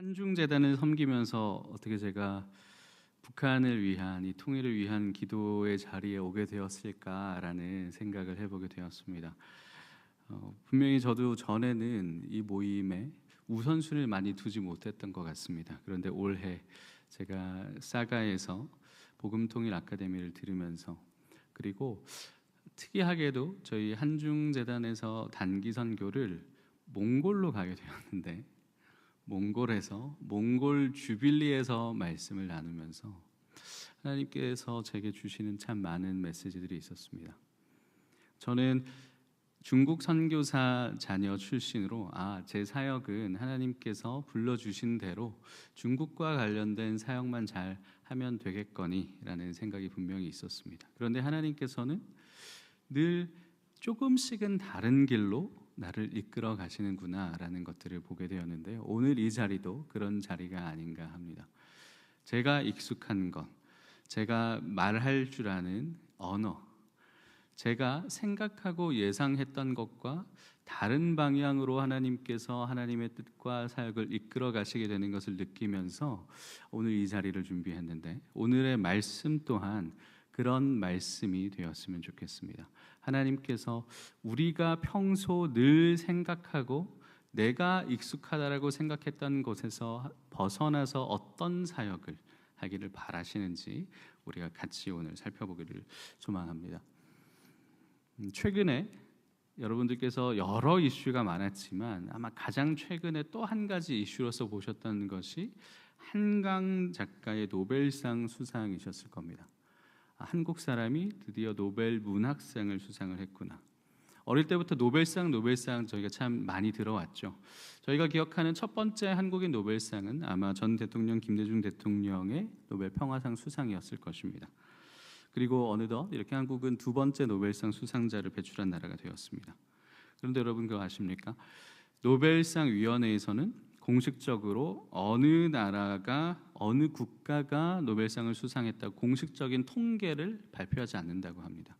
한중재단을 섬기면서 어떻게 제가 북한을 위한 이 통일을 위한 기도의 자리에 오게 되었을까라는 생각을 해보게 되었습니다. 분명히 저도 전에는 이 모임에 우선순위를 많이 두지 못했던 것 같습니다. 그런데 올해 제가 사가에서 복음통일 아카데미를 들으면서, 그리고 특이하게도 저희 한중재단에서 단기 선교를 몽골로 가게 되었는데, 몽골에서 몽골 주빌리에서 말씀을 나누면서 하나님께서 제게 주시는 참 많은 메시지들이 있었습니다. 저는 중국 선교사 자녀 출신으로 제 사역은 하나님께서 불러주신 대로 중국과 관련된 사역만 잘 하면 되겠거니 라는 생각이 분명히 있었습니다. 그런데 하나님께서는 늘 조금씩은 다른 길로 나를 이끌어 가시는구나 라는 것들을 보게 되었는데요, 오늘 이 자리도 그런 자리가 아닌가 합니다. 제가 익숙한 것, 제가 말할 줄 아는 언어, 제가 생각하고 예상했던 것과 다른 방향으로 하나님께서 하나님의 뜻과 사역을 이끌어 가시게 되는 것을 느끼면서 오늘 이 자리를 준비했는데, 오늘의 말씀 또한 그런 말씀이 되었으면 좋겠습니다. 하나님께서 우리가 평소 늘 생각하고 내가 익숙하다라고 생각했던 곳에서 벗어나서 어떤 사역을 하기를 바라시는지 우리가 같이 오늘 살펴보기를 소망합니다. 최근에 여러분들께서 여러 이슈가 많았지만 아마 가장 최근에 또 한 가지 이슈로서 보셨던 것이 한강 작가의 노벨상 수상이셨을 겁니다. 한국 사람이 드디어 노벨 문학상을 수상을 했구나. 어릴 때부터 노벨상 저희가 참 많이 들어왔죠. 저희가 기억하는 첫 번째 한국인 노벨상은 아마 전 대통령 김대중 대통령의 노벨 평화상 수상이었을 것입니다. 그리고 어느덧 이렇게 한국은 두 번째 노벨상 수상자를 배출한 나라가 되었습니다. 그런데 여러분 그거 아십니까? 노벨상 위원회에서는 공식적으로 어느 나라가, 어느 국가가 노벨상을 수상했다고 공식적인 통계를 발표하지 않는다고 합니다.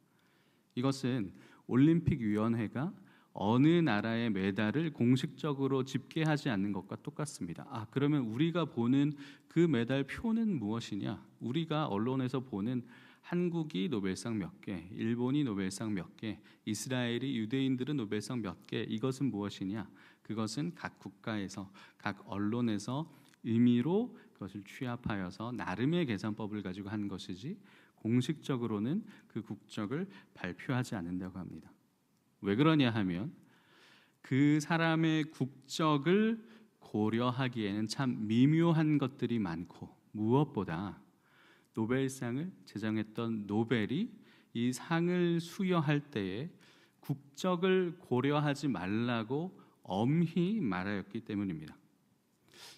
이것은 올림픽위원회가 어느 나라의 메달을 공식적으로 집계하지 않는 것과 똑같습니다. 그러면 우리가 보는 그 메달 표는 무엇이냐? 우리가 언론에서 보는 한국이 노벨상 몇 개, 일본이 노벨상 몇 개, 이스라엘이, 유대인들은 노벨상 몇 개, 이것은 무엇이냐? 그것은 각 국가에서, 각 언론에서 임의로 그것을 취합하여서 나름의 계산법을 가지고 한 것이지 공식적으로는 그 국적을 발표하지 않는다고 합니다. 왜 그러냐 하면 그 사람의 국적을 고려하기에는 참 미묘한 것들이 많고, 무엇보다 노벨상을 제정했던 노벨이 이 상을 수여할 때에 국적을 고려하지 말라고 엄히 말하였기 때문입니다.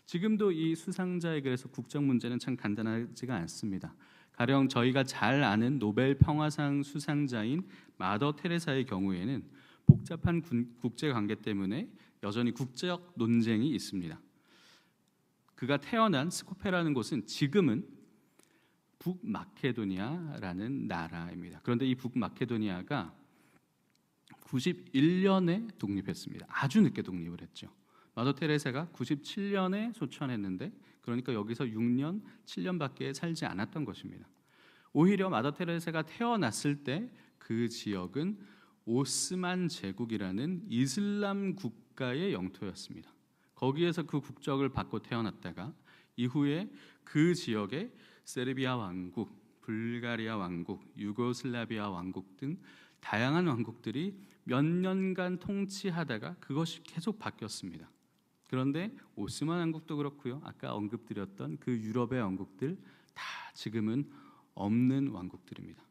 지금도 이 수상자의 글에서 국적 문제는 참 간단하지가 않습니다. 가령 저희가 잘 아는 노벨 평화상 수상자인 마더 테레사의 경우에는 복잡한 국제 관계 때문에 여전히 국적 논쟁이 있습니다. 그가 태어난 스코페라는 곳은 지금은 북마케도니아라는 나라입니다. 그런데 이 북마케도니아가 91년에 독립했습니다. 아주 늦게 독립을 했죠. 마더 테레사가 97년에 소천했는데, 그러니까 여기서 6년, 7년밖에 살지 않았던 것입니다. 오히려 마더 테레사가 태어났을 때 그 지역은 오스만 제국이라는 이슬람 국가의 영토였습니다. 거기에서 그 국적을 받고 태어났다가 이후에 그 지역에 세르비아 왕국, 불가리아 왕국, 유고슬라비아 왕국 등 다양한 왕국들이 몇 년간 통치하다가 그것이 계속 바뀌었습니다. 그런데 오스만 왕국도 그렇고요, 아까 언급드렸던 그 유럽의 왕국들 다 지금은 없는 왕국들입니다.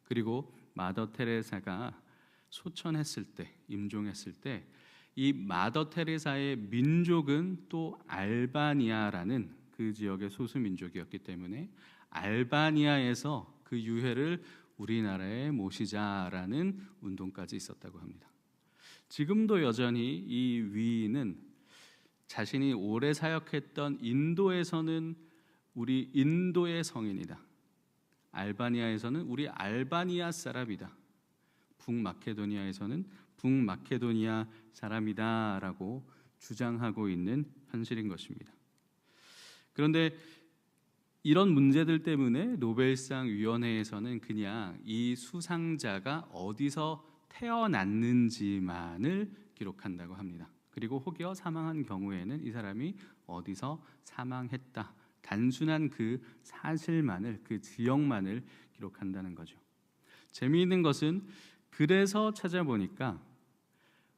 그리고 마더 테레사가 소천했을 때, 임종했을 때 이 마더 테레사의 민족은 또 알바니아라는 그 지역의 소수 민족이었기 때문에 알바니아에서 그 유해를 우리나라에 모시자라는 운동까지 있었다고 합니다. 지금도 여전히 이 위인은 자신이 오래 사역했던 인도에서는 우리 인도의 성인이다, 알바니아에서는 우리 알바니아 사람이다, 북마케도니아에서는 북마케도니아 사람이다라고 주장하고 있는 현실인 것입니다. 그런데 이런 문제들 때문에 노벨상 위원회에서는 그냥 이 수상자가 어디서 태어났는지만을 기록한다고 합니다. 그리고 혹여 사망한 경우에는 이 사람이 어디서 사망했다, 단순한 그 사실만을, 그 지역만을 기록한다는 거죠. 재미있는 것은 그래서 찾아보니까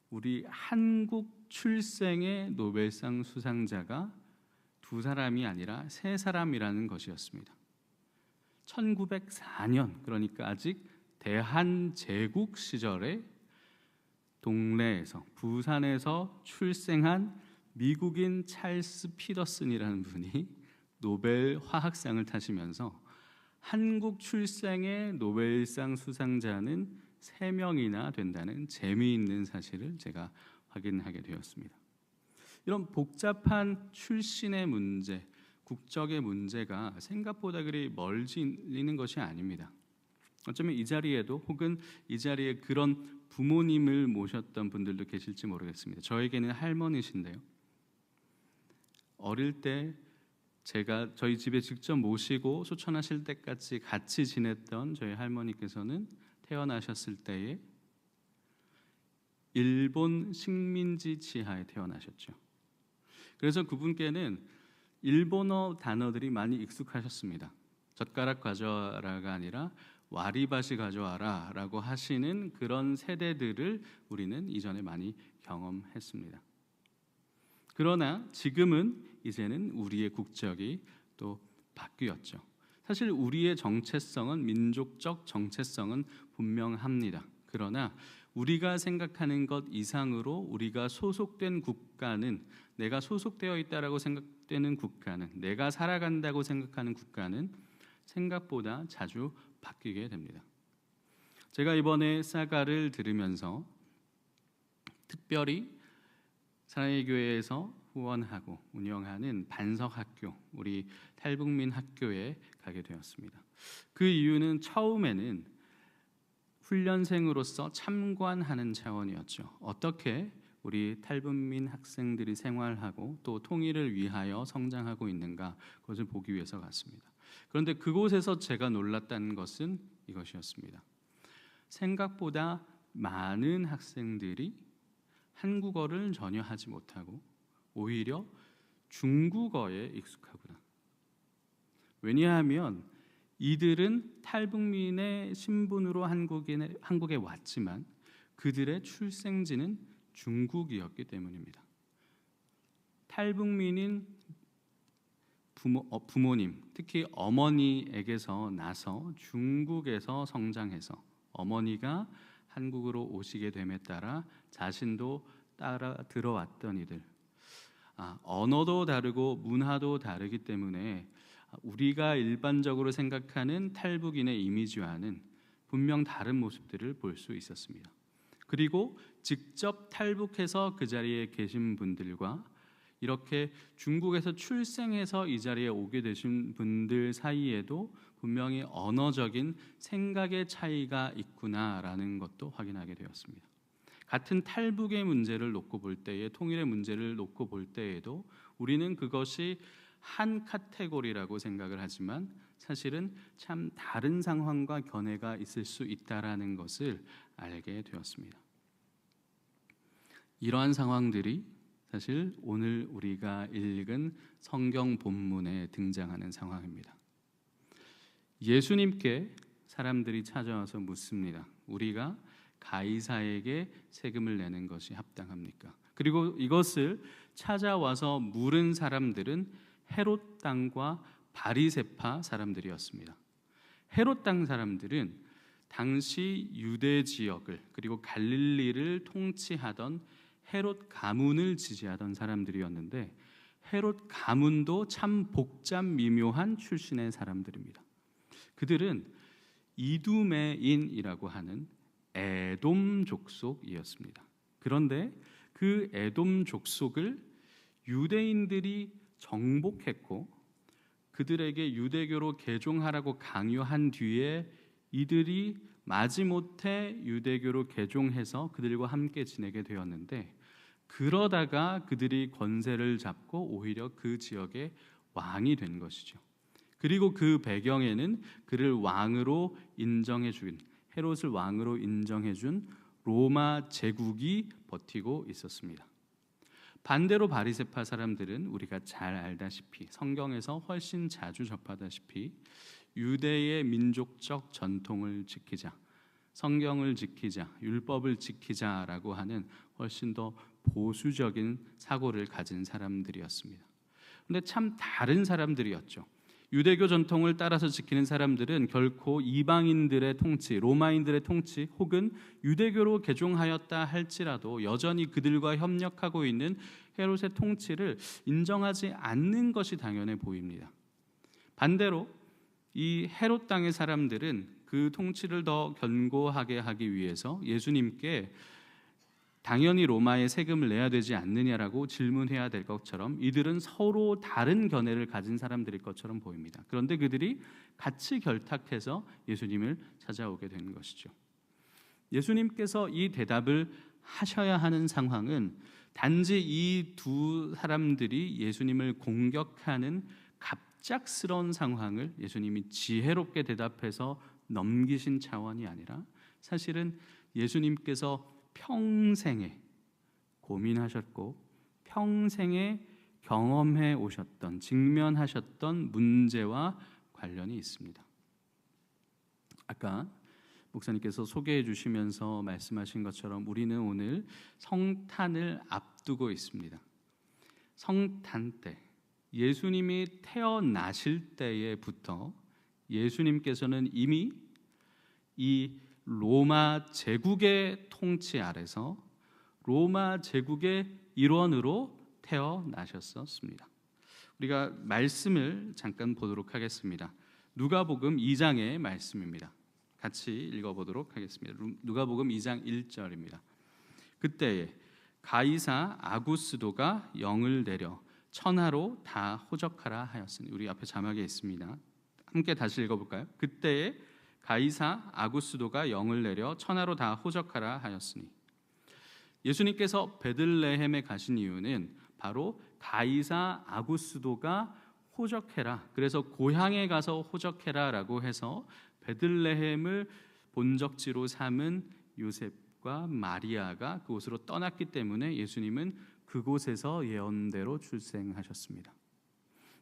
우리 한국 출생의 노벨상 수상자가 두 사람이 아니라 세 사람이라는 것이었습니다. 1904년, 그러니까 아직 대한제국 시절에 동래에서, 부산에서 출생한 미국인 찰스 피더슨이라는 분이 노벨 화학상을 타시면서 한국 출생의 노벨상 수상자는 3명이나 된다는 재미있는 사실을 제가 확인하게 되었습니다. 이런 복잡한 출신의 문제, 국적의 문제가 생각보다 그리 멀지는 것이 아닙니다. 어쩌면 이 자리에도, 혹은 이 자리에 그런 부모님을 모셨던 분들도 계실지 모르겠습니다. 저에게는 할머니신데요, 어릴 때 제가 저희 집에 직접 모시고 소천하실 때까지 같이 지냈던 저희 할머니께서는 태어나셨을 때에 일본 식민지 치하에 태어나셨죠. 그래서 그분께는 일본어 단어들이 많이 익숙하셨습니다. 젓가락 가져와라가 아니라 와리바시 가져와라 라고 하시는 그런 세대들을 우리는 이전에 많이 경험했습니다. 그러나 지금은 이제는 우리의 국적이 또 바뀌었죠. 사실 우리의 정체성은, 민족적 정체성은 분명합니다. 그러나 우리가 생각하는 것 이상으로 우리가 소속된 국가는, 내가 소속되어 있다라고 생각되는 국가는, 내가 살아간다고 생각하는 국가는 생각보다 자주 바뀌게 됩니다. 제가 이번에 사가를 들으면서 특별히 사랑의 교회에서 후원하고 운영하는 반석학교, 우리 탈북민 학교에 가게 되었습니다. 그 이유는 처음에는 훈련생으로서 참관하는 차원이었죠. 어떻게 우리 탈북민 학생들이 생활하고 또 통일을 위하여 성장하고 있는가, 그것을 보기 위해서 갔습니다. 그런데 그곳에서 제가 놀랐다는 것은 이것이었습니다. 생각보다 많은 학생들이 한국어를 전혀 하지 못하고 오히려 중국어에 익숙하구나. 왜냐하면 이들은 탈북민의 신분으로 한국에 왔지만 그들의 출생지는 중국이었기 때문입니다. 탈북민인 부모님, 특히 어머니에게서 나서 중국에서 성장해서 어머니가 한국으로 오시게 됨에 따라 자신도 따라 들어왔던 이들, 언어도 다르고 문화도 다르기 때문에 우리가 일반적으로 생각하는 탈북인의 이미지와는 분명 다른 모습들을 볼 수 있었습니다. 그리고 직접 탈북해서 그 자리에 계신 분들과 이렇게 중국에서 출생해서 이 자리에 오게 되신 분들 사이에도 분명히 언어적인 생각의 차이가 있구나라는 것도 확인하게 되었습니다. 같은 탈북의 문제를 놓고 볼 때에, 통일의 문제를 놓고 볼 때에도 우리는 그것이 한 카테고리라고 생각을 하지만 사실은 참 다른 상황과 견해가 있을 수 있다라는 것을 알게 되었습니다. 이러한 상황들이 사실 오늘 우리가 읽은 성경 본문에 등장하는 상황입니다. 예수님께 사람들이 찾아와서 묻습니다. 우리가 가이사에게 세금을 내는 것이 합당합니까? 그리고 이것을 찾아와서 물은 사람들은 헤롯 땅과 바리새파 사람들이었습니다. 헤롯 땅 사람들은 당시 유대 지역을, 그리고 갈릴리를 통치하던 헤롯 가문을 지지하던 사람들이었는데, 헤롯 가문도 참 복잡 미묘한 출신의 사람들입니다. 그들은 이두메인이라고 하는 에돔 족속이었습니다. 그런데 그 에돔 족속을 유대인들이 정복했고 그들에게 유대교로 개종하라고 강요한 뒤에 이들이 마지못해 유대교로 개종해서 그들과 함께 지내게 되었는데, 그러다가 그들이 권세를 잡고 오히려 그 지역에 왕이 된 것이죠. 그리고 그 배경에는 그를 왕으로 인정해준, 헤롯을 왕으로 인정해준 로마 제국이 버티고 있었습니다. 반대로 바리새파 사람들은 우리가 잘 알다시피, 성경에서 훨씬 자주 접하다시피 유대의 민족적 전통을 지키자, 성경을 지키자, 율법을 지키자라고 하는 훨씬 더 보수적인 사고를 가진 사람들이었습니다. 그런데 참 다른 사람들이었죠. 유대교 전통을 따라서 지키는 사람들은 결코 이방인들의 통치, 로마인들의 통치 혹은 유대교로 개종하였다 할지라도 여전히 그들과 협력하고 있는 헤롯의 통치를 인정하지 않는 것이 당연해 보입니다. 반대로 이 헤롯 땅의 사람들은 그 통치를 더 견고하게 하기 위해서 예수님께 당연히 로마에 세금을 내야 되지 않느냐라고 질문해야 될 것처럼 이들은 서로 다른 견해를 가진 사람들일 것처럼 보입니다. 그런데 그들이 같이 결탁해서 예수님을 찾아오게 된 것이죠. 예수님께서 이 대답을 하셔야 하는 상황은 단지 이 두 사람들이 예수님을 공격하는 갑작스러운 상황을 예수님이 지혜롭게 대답해서 넘기신 차원이 아니라 사실은 예수님께서 평생에 고민하셨고 평생에 경험해 오셨던, 직면하셨던 문제와 관련이 있습니다. 아까 목사님께서 소개해 주시면서 말씀하신 것처럼 우리는 오늘 성탄을 앞두고 있습니다. 성탄 때, 예수님이 태어나실 때에부터 예수님께서는 이미 이 로마 제국의 통치 아래서 로마 제국의 일원으로 태어나셨었습니다. 우리가 말씀을 잠깐 보도록 하겠습니다. 누가복음 2장의 말씀입니다. 같이 읽어보도록 하겠습니다. 누가복음 2장 1절입니다. 그때에 가이사 아구스도가 영을 내려 천하로 다 호적하라 하였으니, 우리 앞에 자막에 있습니다. 함께 다시 읽어볼까요? 그때에 가이사 아구스도가 영을 내려 천하로 다 호적하라 하였으니, 예수님께서 베들레헴에 가신 이유는 바로 가이사 아구스도가 호적해라, 그래서 고향에 가서 호적해라라고 해서 베들레헴을 본적지로 삼은 요셉과 마리아가 그곳으로 떠났기 때문에 예수님은 그곳에서 예언대로 출생하셨습니다.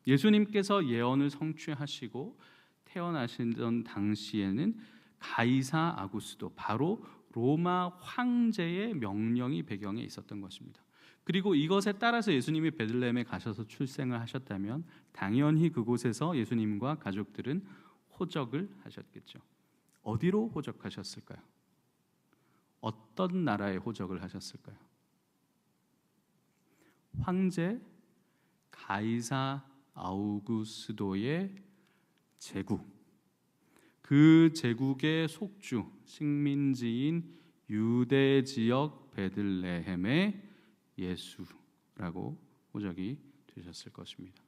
예수님께서 예언을 성취하시고 태어나시던 당시에는 가이사 아구스도, 바로 로마 황제의 명령이 배경에 있었던 것입니다. 그리고 이것에 따라서 예수님이 베들레헴에 가셔서 출생을 하셨다면 당연히 그곳에서 예수님과 가족들은 호적을 하셨겠죠. 어디로 호적하셨을까요? 어떤 나라에 호적을 하셨을까요? 황제 가이사 아우구스도의 제국, 그 제국의 속주 식민지인 유대 지역 베들레헴의 예수라고 호적이 되셨을 것입니다.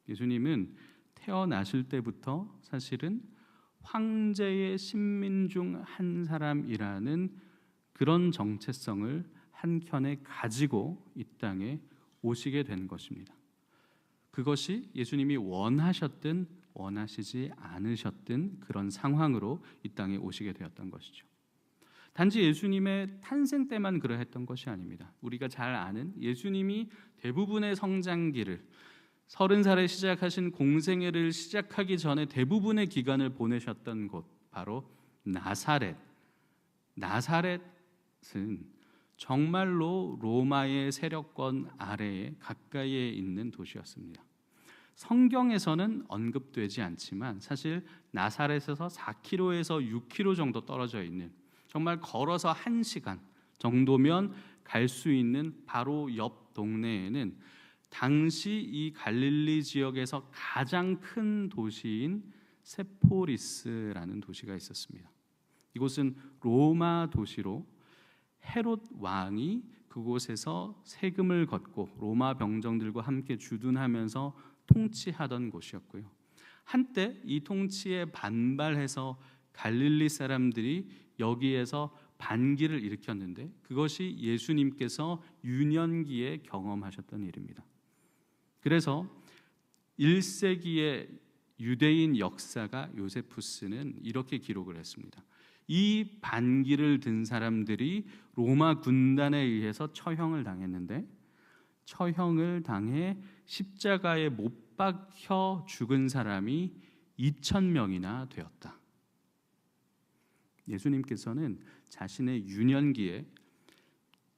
예수님은 태어나실 때부터 사실은 황제의 신민 중 한 사람이라는 그런 정체성을 한켠에 가지고 이 땅에 오시게 된 것입니다. 그것이 예수님이 원하셨든 원하시지 않으셨든 그런 상황으로 이 땅에 오시게 되었던 것이죠. 단지 예수님의 탄생 때만 그러했던 것이 아닙니다. 우리가 잘 아는 예수님이 대부분의 성장기를 30살에 시작하신 공생애를 시작하기 전에 대부분의 기간을 보내셨던 곳, 바로 나사렛. 나사렛은 정말로 로마의 세력권 아래에 가까이에 있는 도시였습니다. 성경에서는 언급되지 않지만 사실 나사렛에서 4km에서 6km 정도 떨어져 있는, 정말 걸어서 1시간 정도면 갈 수 있는 바로 옆 동네에는 당시 이 갈릴리 지역에서 가장 큰 도시인 세포리스라는 도시가 있었습니다. 이곳은 로마 도시로 헤롯 왕이 그곳에서 세금을 걷고 로마 병정들과 함께 주둔하면서 통치하던 곳이었고요. 한때 이 통치에 반발해서 갈릴리 사람들이 여기에서 반기를 일으켰는데 그것이 예수님께서 유년기에 경험하셨던 일입니다. 그래서 1세기의 유대인 역사가 요세푸스는 이렇게 기록을 했습니다. 이 반기를 든 사람들이 로마 군단에 의해서 처형을 당했는데 처형을 당해 십자가에 못 박혀 죽은 사람이 2,000명이나 되었다. 예수님께서는 자신의 유년기에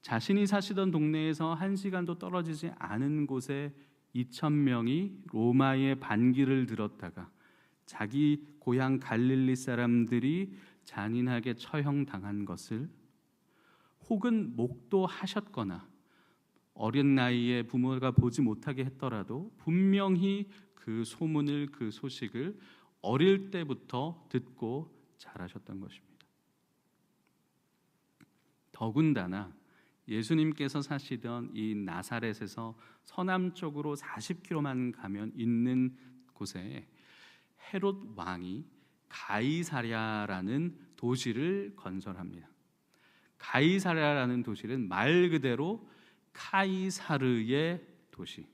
자신이 사시던 동네에서 1시간도 떨어지지 않은 곳에 2,000명이 로마의 반기를 들었다가 자기 고향 갈릴리 사람들이 잔인하게 처형당한 것을 혹은 목도하셨거나 어린 나이에 부모가 보지 못하게 했더라도 분명히 그 소문을, 그 소식을 어릴 때부터 듣고 자라셨던 것입니다. 더군다나 예수님께서 사시던 이 나사렛에서 서남쪽으로 40km만 가면 있는 곳에 헤롯 왕이 가이사랴라는 도시를 건설합니다. 가이사랴라는 도시는 말 그대로 카이사르의 도시,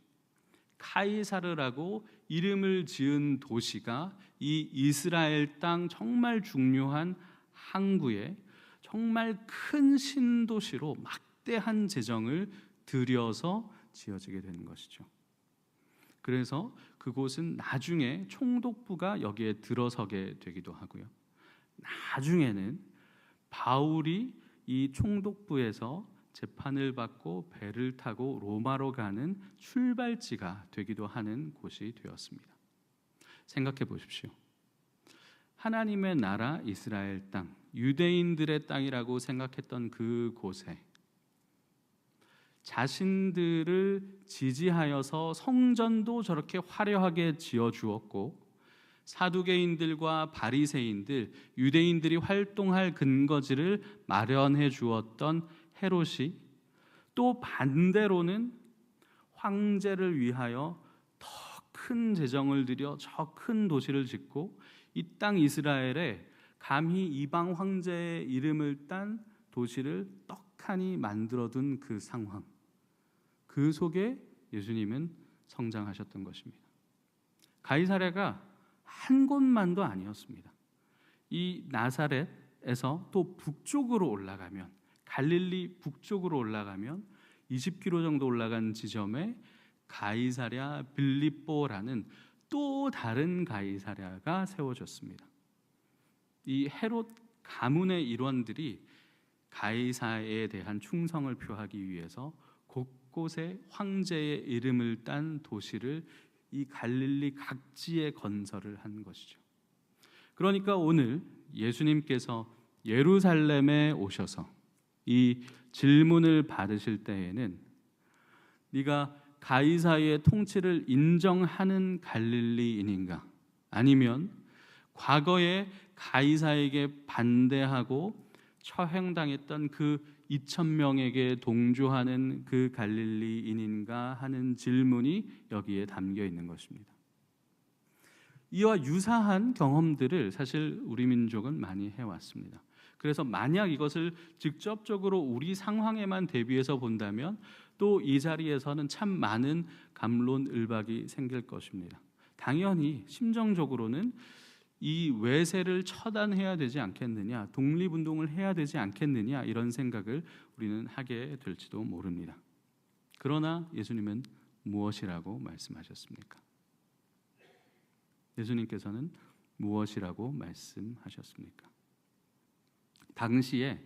카이사르라고 이름을 지은 도시가 이 이스라엘 땅 정말 중요한 항구에 정말 큰 신도시로 막대한 재정을 들여서 지어지게 되는 것이죠. 그래서 그곳은 나중에 총독부가 여기에 들어서게 되기도 하고요. 나중에는 바울이 이 총독부에서 재판을 받고 배를 타고 로마로 가는 출발지가 되기도 하는 곳이 되었습니다. 생각해 보십시오. 하나님의 나라 이스라엘 땅, 유대인들의 땅이라고 생각했던 그 곳에 자신들을 지지하여서 성전도 저렇게 화려하게 지어주었고 사두개인들과 바리새인들, 유대인들이 활동할 근거지를 마련해 주었던 헤롯이 또 반대로는 황제를 위하여 더 큰 재정을 들여 저 큰 도시를 짓고 이 땅 이스라엘에 감히 이방 황제의 이름을 딴 도시를 떡하니 만들어둔 그 상황, 그 속에 예수님은 성장하셨던 것입니다. 가이사랴가 한 곳만도 아니었습니다. 이 나사렛에서 또 북쪽으로 올라가면, 갈릴리 북쪽으로 올라가면 20km 정도 올라간 지점에 가이사랴 빌립보라는 또 다른 가이사랴가 세워졌습니다. 이 헤롯 가문의 일원들이 가이사에 대한 충성을 표하기 위해서 곳곳에 황제의 이름을 딴 도시를 이 갈릴리 각지에 건설을 한 것이죠. 그러니까 오늘 예수님께서 예루살렘에 오셔서 이 질문을 받으실 때에는 네가 가이사의 통치를 인정하는 갈릴리인인가? 아니면 과거에 가이사에게 반대하고 처형당했던 그 2,000명에게 동조하는 그 갈릴리인인가 하는 질문이 여기에 담겨 있는 것입니다. 이와 유사한 경험들을 사실 우리 민족은 많이 해왔습니다. 그래서 만약 이것을 직접적으로 우리 상황에만 대비해서 본다면 또 이 자리에서는 참 많은 갑론을박이 생길 것입니다. 당연히 심정적으로는 이 외세를 처단해야 되지 않겠느냐, 독립운동을 해야 되지 않겠느냐 이런 생각을 우리는 하게 될지도 모릅니다. 그러나 예수님은 무엇이라고 말씀하셨습니까? 예수님께서는 무엇이라고 말씀하셨습니까? 당시에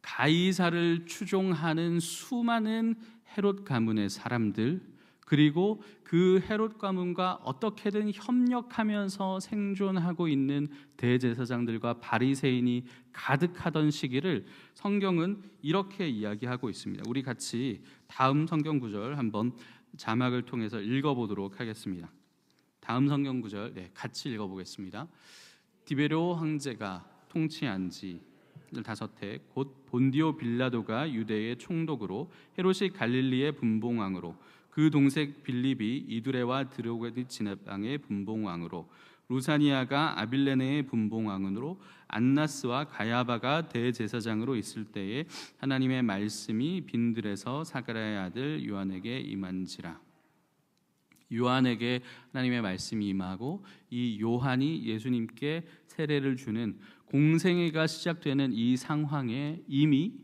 가이사를 추종하는 수많은 헤롯 가문의 사람들, 그리고 그 헤롯 가문과 어떻게든 협력하면서 생존하고 있는 대제사장들과 바리새인이 가득하던 시기를 성경은 이렇게 이야기하고 있습니다. 우리 같이 다음 성경 구절 한번 자막을 통해서 읽어보도록 하겠습니다. 다음 성경 구절 같이 읽어보겠습니다. 디베료 황제가 통치한 지 5해 곧 본디오 빌라도가 유대의 총독으로 헤롯이 갈릴리의 분봉왕으로 그 동생 빌립이 이두레와 드로게드 지방의 분봉왕으로 루사니아가 아빌레네의 분봉왕으로 안나스와 가야바가 대제사장으로 있을 때에 하나님의 말씀이 빈들에서 사가랴의 아들 요한에게 임한지라. 요한에게 하나님의 말씀이 임하고 이 요한이 예수님께 세례를 주는 공생애가 시작되는 이 상황에 이미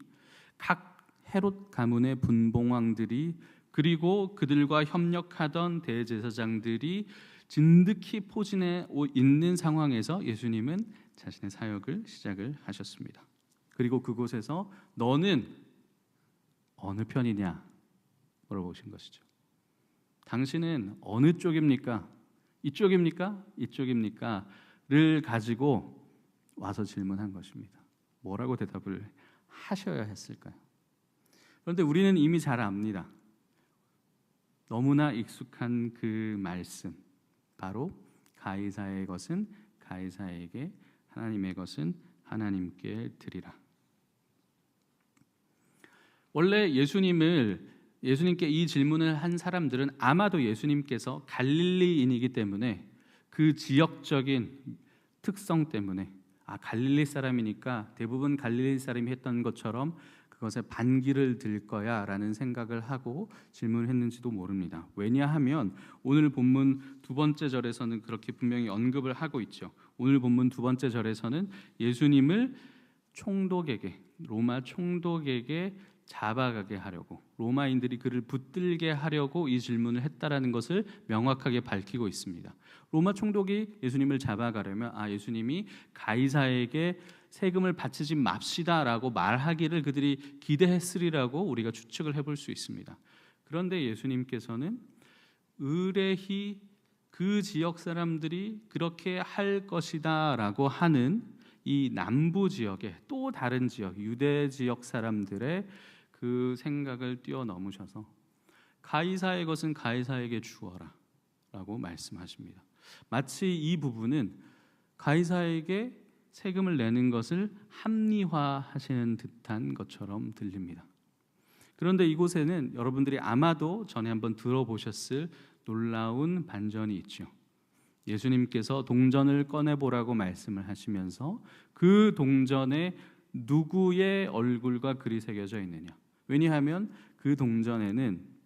각 헤롯 가문의 분봉왕들이 그리고 그들과 협력하던 대제사장들이 진득히 포진해 있는 상황에서 예수님은 자신의 사역을 시작을 하셨습니다. 그리고 그곳에서 너는 어느 편이냐 물어보신 것이죠. 당신은 어느 쪽입니까? 이쪽입니까? 이쪽입니까? 를 가지고 와서 질문한 것입니다. 뭐라고 대답을 하셔야 했을까요? 그런데 우리는 이미 잘 압니다. 너무나 익숙한 그 말씀, 바로 가이사의 것은 가이사에게, 하나님의 것은 하나님께 드리라. 원래 예수님께 이 질문을 한 사람들은 아마도 예수님께서 갈릴리인이기 때문에 그 지역적인 특성 때문에 갈릴리 사람이니까 대부분 갈릴리 사람이 했던 것처럼 그것에 반기를 들 거야 라는 생각을 하고 질문을 했는지도 모릅니다. 왜냐하면 오늘 본문 두 번째 절에서는 그렇게 분명히 언급을 하고 있죠. 오늘 본문 두 번째 절에서는 예수님을 로마 총독에게 잡아가게 하려고, 로마인들이 그를 붙들게 하려고 이 질문을 했다라는 것을 명확하게 밝히고 있습니다. 로마 총독이 예수님을 잡아가려면 예수님이 가이사에게 세금을 바치지 맙시다라고 말하기를 그들이 기대했으리라고 우리가 추측을 해볼 수 있습니다. 그런데 예수님께서는 의뢰히 그 지역 사람들이 그렇게 할 것이다라고 하는 이 남부 지역의 또 다른 지역, 유대 지역 사람들의 그 생각을 뛰어넘으셔서 가이사의 것은 가이사에게 주어라 라고 말씀하십니다. 마치 이 부분은 가이사에게 세금을 내는 것을 합리화하시는 듯한 것처럼 들립니다. 그런데 이곳에는 여러분들이 아마도 전에 한번 들어보셨을 놀라운 반전이 있죠. 예수님께서 동전을 꺼내보라고 말씀을 하시면서 그 동전에 누구의 얼굴과 글이 새겨져 있느냐. 왜냐하면 그 동전에는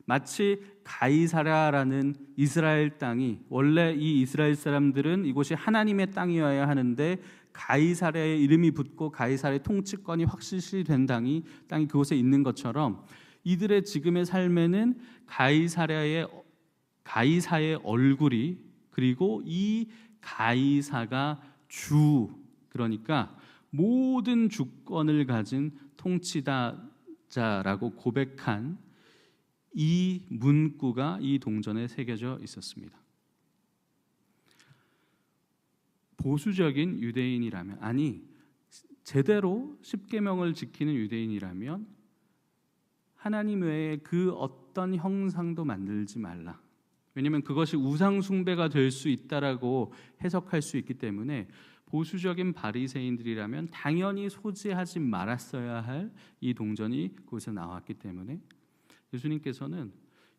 마치 가이사랴라는 이스라엘 땅이, 원래 이 이스라엘 사람들은 이곳이 하나님의 땅이어야 하는데 가이사랴의 이름이 붙고 가이사랴의 통치권이 확실시 된 땅이 그곳에 있는 것처럼 이들의 지금의 삶에는 가이사의 얼굴이, 그리고 이 가이사가 그러니까 모든 주권을 가진 통치자라고 고백한 이 문구가 이 동전에 새겨져 있었습니다. 보수적인 유대인이라면, 제대로 십계명을 지키는 유대인이라면 하나님 외에 그 어떤 형상도 만들지 말라. 왜냐하면 그것이 우상 숭배가 될 수 있다라고 해석할 수 있기 때문에 보수적인 바리새인들이라면 당연히 소지하지 말았어야 할 이 동전이 그곳에 나왔기 때문에 예수님께서는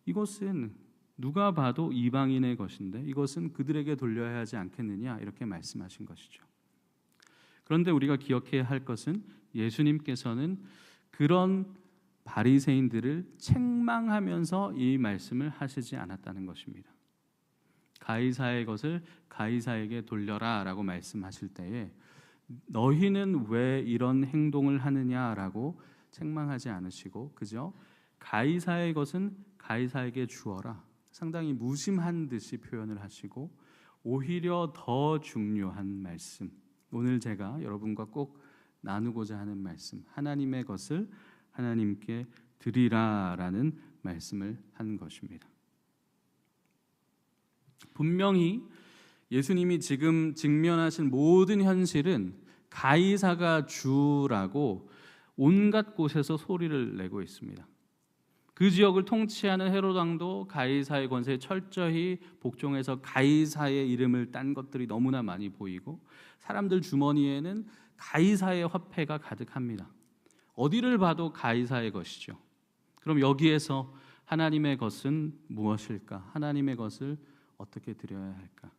이것은 누가 봐도 이방인의 것인데 이것은 그들에게 돌려야 하지 않겠느냐 이렇게 말씀하신 것이죠. 그런데 우리가 기억해야 할 것은 예수님께서는 그런 바리새인들을 책망하면서 이 말씀을 하시지 않았다는 것입니다. 가이사의 것을 가이사에게 돌려라 라고 말씀하실 때에 너희는 왜 이런 행동을 하느냐라고 책망하지 않으시고 그저 가이사의 것은 가이사에게 주어라, 상당히 무심한 듯이 표현을 하시고 오히려 더 중요한 말씀, 오늘 제가 여러분과 꼭 나누고자 하는 말씀, 하나님의 것을 하나님께 드리라라는 말씀을 한 것입니다. 분명히 예수님이 지금 직면하신 모든 현실은 가이사가 주라고 온갖 곳에서 소리를 내고 있습니다. 그 지역을 통치하는 헤롯 왕도 가이사의 권세에 철저히 복종해서 가이사의 이름을 딴 것들이 너무나 많이 보이고 사람들 주머니에는 가이사의 화폐가 가득합니다. 어디를 봐도 가이사의 것이죠. 그럼 여기에서 하나님의 것은 무엇일까? 하나님의 것을 어떻게 드려야 할까?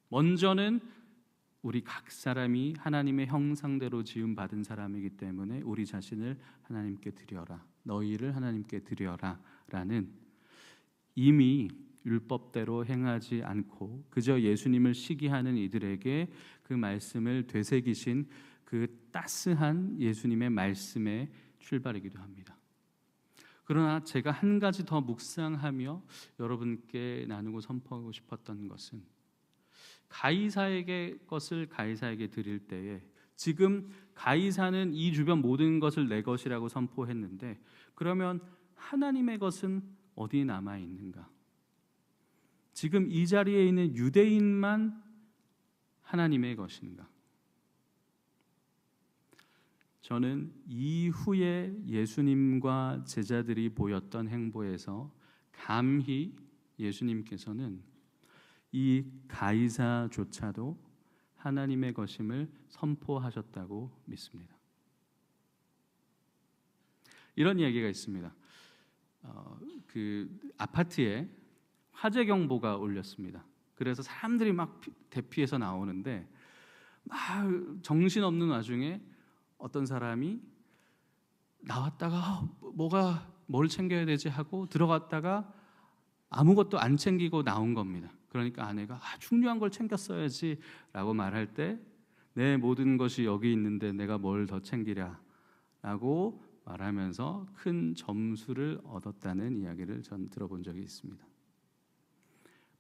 먼저는 우리 각 사람이 하나님의 형상대로 지음받은 사람이기 때문에 우리 자신을 하나님께 드려라, 너희를 하나님께 드려라 라는 이미 율법대로 행하지 않고 그저 예수님을 시기하는 이들에게 그 말씀을 되새기신 그 따스한 예수님의 말씀의 출발이기도 합니다. 그러나 제가 한 가지 더 묵상하며 여러분께 나누고 선포하고 싶었던 것은, 가이사에게 것을 가이사에게 드릴 때에 지금 가이사는 이 주변 모든 것을 내 것이라고 선포했는데, 그러면 하나님의 것은 어디 남아 있는가? 지금 이 자리에 있는 유대인만 하나님의 것인가? 저는 이후에 예수님과 제자들이 보였던 행보에서 감히 예수님께서는 이 가이사조차도 하나님의 것임을 선포하셨다고 믿습니다. 이런 이야기가 있습니다. 그 아파트에 화재 경보가 울렸습니다. 그래서 사람들이 막 대피해서 나오는데, 막 정신없는 와중에 어떤 사람이 나왔다가 뭘 챙겨야 되지 하고 들어갔다가 아무것도 안 챙기고 나온 겁니다. 그러니까 아내가 중요한 걸 챙겼어야지 라고 말할 때, 내 모든 것이 여기 있는데 내가 뭘 더 챙기랴 라고 말하면서 큰 점수를 얻었다는 이야기를 전 들어본 적이 있습니다.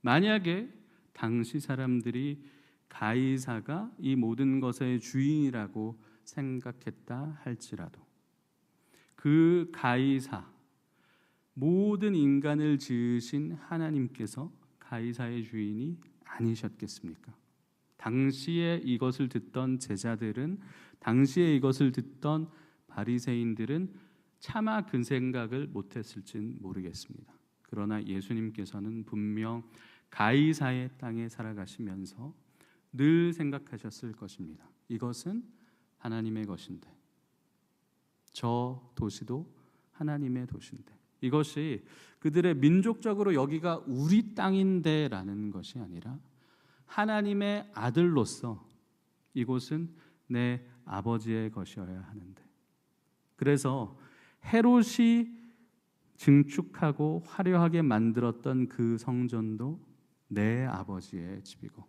만약에 당시 사람들이 가이사가 이 모든 것의 주인이라고 생각했다 할지라도, 그 가이사, 모든 인간을 지으신 하나님께서 가이사의 주인이 아니셨겠습니까? 당시에 이것을 듣던 제자들은, 당시에 이것을 듣던 바리새인들은 차마 그 생각을 못했을진 모르겠습니다. 그러나 예수님께서는 분명 가이사의 땅에 살아가시면서 늘 생각하셨을 것입니다. 이것은 하나님의 것인데, 저 도시도 하나님의 도시인데, 이것이 그들의 민족적으로 여기가 우리 땅인데 라는 것이 아니라 하나님의 아들로서 이곳은 내 아버지의 것이어야 하는데, 그래서 헤롯이 증축하고 화려하게 만들었던 그 성전도 내 아버지의 집이고,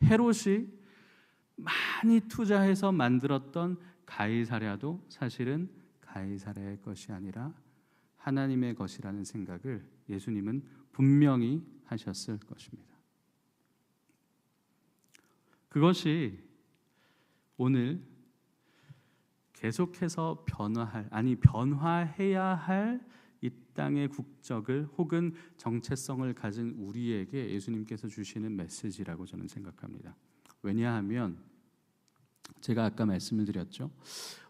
헤롯이 많이 투자해서 만들었던 가이사랴도 사실은 가이사랴의 것이 아니라 하나님의 것이라는 생각을 예수님은 분명히 하셨을 것입니다. 그것이 오늘 계속해서 변화해야 할 이 땅의 국적을 혹은 정체성을 가진 우리에게 예수님께서 주시는 메시지라고 저는 생각합니다. 왜냐하면 제가 아까 말씀을 드렸죠.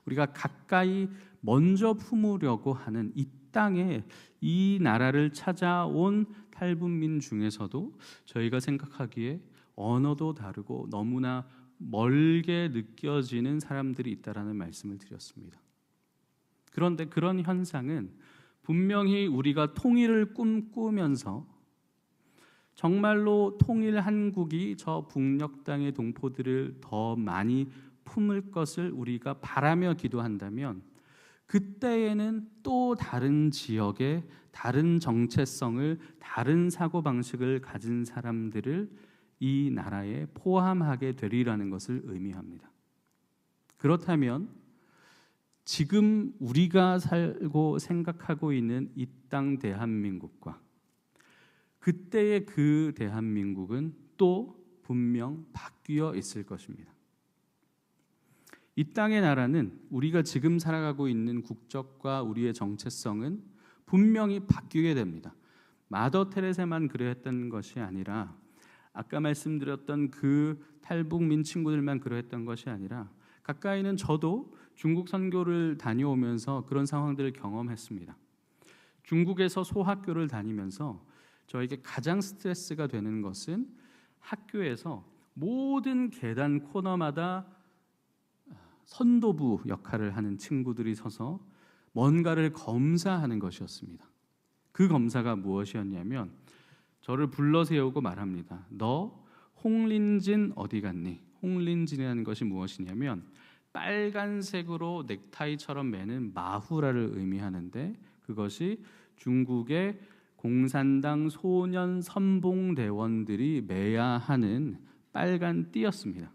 우리가 가까이 먼저 품으려고 하는 이 땅에, 이 나라를 찾아온 탈북민 중에서도 저희가 생각하기에 언어도 다르고 너무나 멀게 느껴지는 사람들이 있다라는 말씀을 드렸습니다. 그런데 그런 현상은 분명히 우리가 통일을 꿈꾸면서 정말로 통일 한국이 저 북녘 땅의 동포들을 더 많이 품을 것을 우리가 바라며 기도한다면, 그때에는 또 다른 지역의 다른 정체성을, 다른 사고방식을 가진 사람들을 이 나라에 포함하게 되리라는 것을 의미합니다. 그렇다면 지금 우리가 살고 생각하고 있는 이 땅 대한민국과 그때의 그 대한민국은 또 분명 바뀌어 있을 것입니다. 이 땅의 나라는, 우리가 지금 살아가고 있는 국적과 우리의 정체성은 분명히 바뀌게 됩니다. 마더 테레사만 그러했던 것이 아니라, 아까 말씀드렸던 그 탈북민 친구들만 그러했던 것이 아니라, 가까이는 저도 중국 선교를 다녀오면서 그런 상황들을 경험했습니다. 중국에서 소학교를 다니면서 저에게 가장 스트레스가 되는 것은, 학교에서 모든 계단 코너마다 선도부 역할을 하는 친구들이 서서 뭔가를 검사하는 것이었습니다. 그 검사가 무엇이었냐면, 저를 불러 세우고 말합니다. 너 홍린진 어디 갔니? 홍린진이라는 것이 무엇이냐면, 빨간색으로 넥타이처럼 매는 마후라를 의미하는데, 그것이 중국의 공산당 소년 선봉대원들이 매야 하는 빨간 띠였습니다.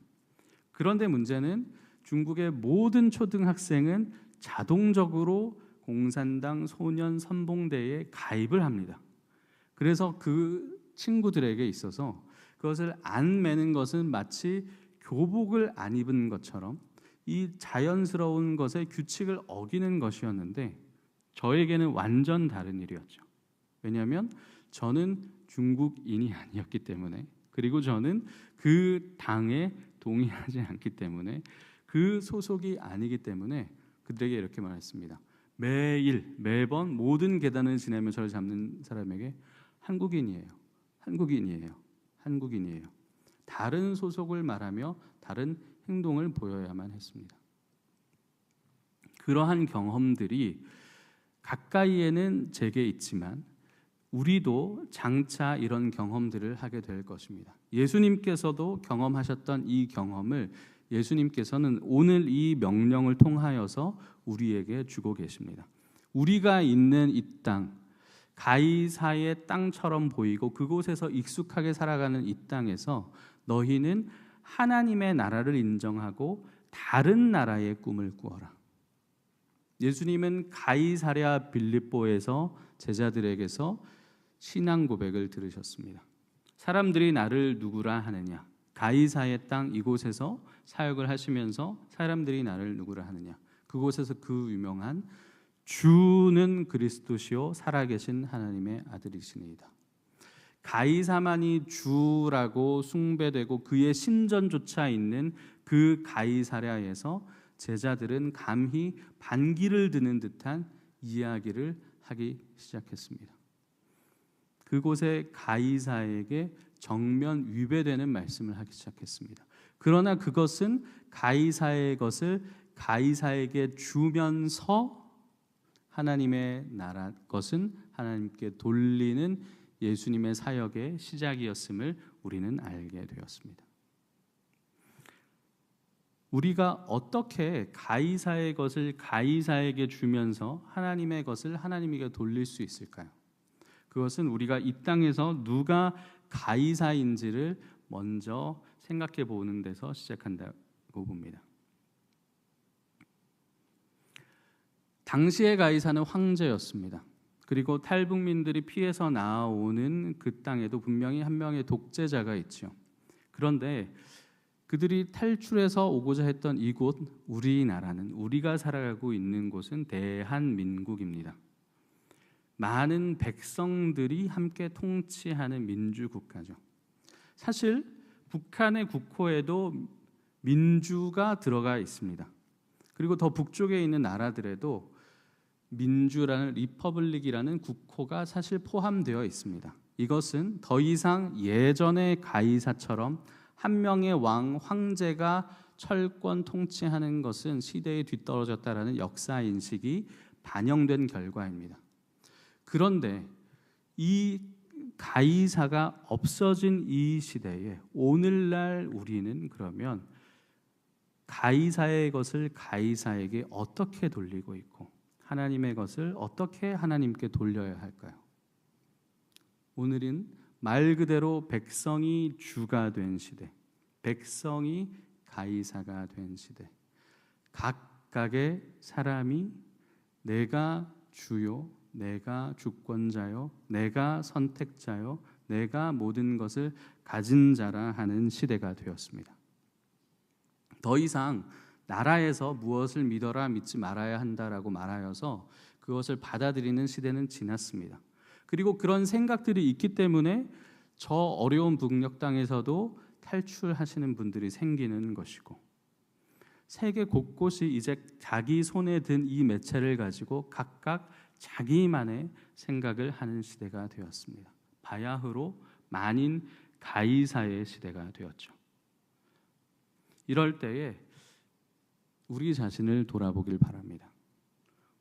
그런데 문제는 중국의 모든 초등학생은 자동적으로 공산당 소년 선봉대에 가입을 합니다. 그래서 그 친구들에게 있어서 그것을 안 매는 것은 마치 교복을 안 입은 것처럼 이 자연스러운 것의 규칙을 어기는 것이었는데 저에게는 완전 다른 일이었죠. 왜냐하면 저는 중국인이 아니었기 때문에, 그리고 저는 그 당에 동의하지 않기 때문에, 그 소속이 아니기 때문에 그들에게 이렇게 말했습니다. 매번 모든 계단을 지나며 저를 잡는 사람에게 한국인이에요. 다른 소속을 말하며 다른 행동을 보여야만 했습니다. 그러한 경험들이 가까이에는 제게 있지만 우리도 장차 이런 경험들을 하게 될 것입니다. 예수님께서도 경험하셨던 이 경험을 예수님께서는 오늘 이 명령을 통하여서 우리에게 주고 계십니다. 우리가 있는 이 땅, 가이사의 땅처럼 보이고 그곳에서 익숙하게 살아가는 이 땅에서 너희는 하나님의 나라를 인정하고 다른 나라의 꿈을 꾸어라. 예수님은 가이사랴 빌립보에서 제자들에게서 신앙 고백을 들으셨습니다. 사람들이 나를 누구라 하느냐? 가이사의 땅 이곳에서 사역을 하시면서 사람들이 나를 누구라 하느냐? 그곳에서 그 유명한 주는 그리스도시요 살아계신 하나님의 아들이시니이다. 가이사만이 주라고 숭배되고 그의 신전조차 있는 그 가이사랴에서 제자들은 감히 반기를 드는 듯한 이야기를 하기 시작했습니다. 그곳에 가이사에게 정면 위배되는 말씀을 하기 시작했습니다. 그러나 그것은 가이사의 것을 가이사에게 주면서 하나님의 나라 것은 하나님께 돌리는 예수님의 사역의 시작이었음을 우리는 알게 되었습니다. 우리가 어떻게 가이사의 것을 가이사에게 주면서 하나님의 것을 하나님에게 돌릴 수 있을까요? 그것은 우리가 이 땅에서 누가 가이사인지를 먼저 생각해 보는 데서 시작한다고 봅니다. 당시의 가이사는 황제였습니다. 그리고 탈북민들이 피해서 나오는 그 땅에도 분명히 한 명의 독재자가 있죠. 그런데 그들이 탈출해서 오고자 했던 이곳 우리나라는, 우리가 살아가고 있는 곳은 대한민국입니다. 많은 백성들이 함께 통치하는 민주국가죠. 사실 북한의 국호에도 민주가 들어가 있습니다. 그리고 더 북쪽에 있는 나라들에도 민주라는 리퍼블릭이라는 국호가 사실 포함되어 있습니다. 이것은 더 이상 예전의 가이사처럼 한 명의 왕, 황제가 철권 통치하는 것은 시대에 뒤떨어졌다라는 역사 인식이 반영된 결과입니다. 그런데 이 가이사가 없어진 이 시대에 오늘날 우리는 그러면 가이사의 것을 가이사에게 어떻게 돌리고 있고 하나님의 것을 어떻게 하나님께 돌려야 할까요? 오늘은 말 그대로 백성이 주가 된 시대, 백성이 가이사가 된 시대. 각각의 사람이 내가 주요, 내가 주권자요, 내가 선택자요, 내가 모든 것을 가진 자라 하는 시대가 되었습니다. 더 이상 나라에서 무엇을 믿어라 믿지 말아야 한다라고 말하여서 그것을 받아들이는 시대는 지났습니다. 그리고 그런 생각들이 있기 때문에 저 어려운 북녘 땅에서도 탈출하시는 분들이 생기는 것이고, 세계 곳곳이 이제 자기 손에 든 이 매체를 가지고 각각 자기만의 생각을 하는 시대가 되었습니다. 바야흐로 만인 가이사의 시대가 되었죠. 이럴 때에 우리 자신을 돌아보길 바랍니다.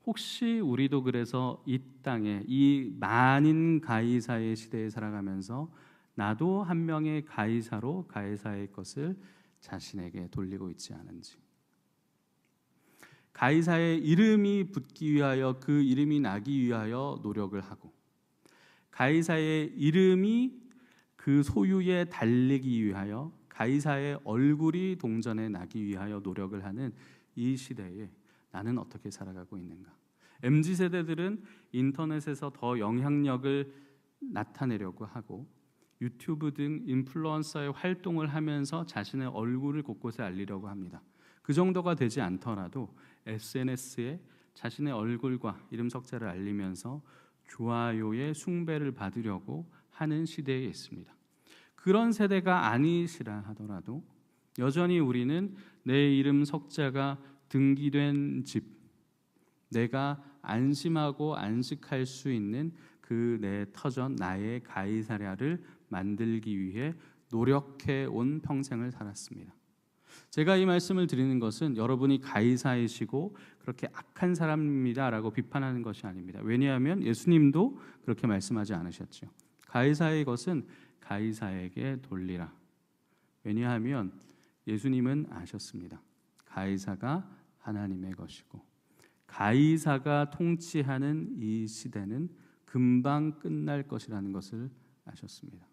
혹시 우리도 그래서 이 땅에 이 만인 가이사의 시대에 살아가면서 나도 한 명의 가이사로 가이사의 것을 자신에게 돌리고 있지 않은지, 가이사의 이름이 붙기 위하여 그 이름이 나기 위하여 노력을 하고, 가이사의 이름이 그 소유에 달리기 위하여, 가이사의 얼굴이 동전에 나기 위하여 노력을 하는 이 시대에 나는 어떻게 살아가고 있는가? MZ세대들은 인터넷에서 더 영향력을 나타내려고 하고 유튜브 등 인플루언서의 활동을 하면서 자신의 얼굴을 곳곳에 알리려고 합니다. 그 정도가 되지 않더라도 SNS에 자신의 얼굴과 이름 석자를 알리면서 좋아요의 숭배를 받으려고 하는 시대에 있습니다. 그런 세대가 아니시라 하더라도 여전히 우리는 내 이름 석자가 등기된 집, 내가 안심하고 안식할 수 있는 그 내 터전, 나의 가이사랴를 만들기 위해 노력해 온 평생을 살았습니다. 제가 이 말씀을 드리는 것은 여러분이 가이사이시고 그렇게 악한 사람입니다라고 비판하는 것이 아닙니다. 왜냐하면 예수님도 그렇게 말씀하지 않으셨죠. 가이사의 것은 가이사에게 돌리라. 왜냐하면 예수님은 아셨습니다. 가이사가 하나님의 것이고 가이사가 통치하는 이 시대는 금방 끝날 것이라는 것을 아셨습니다.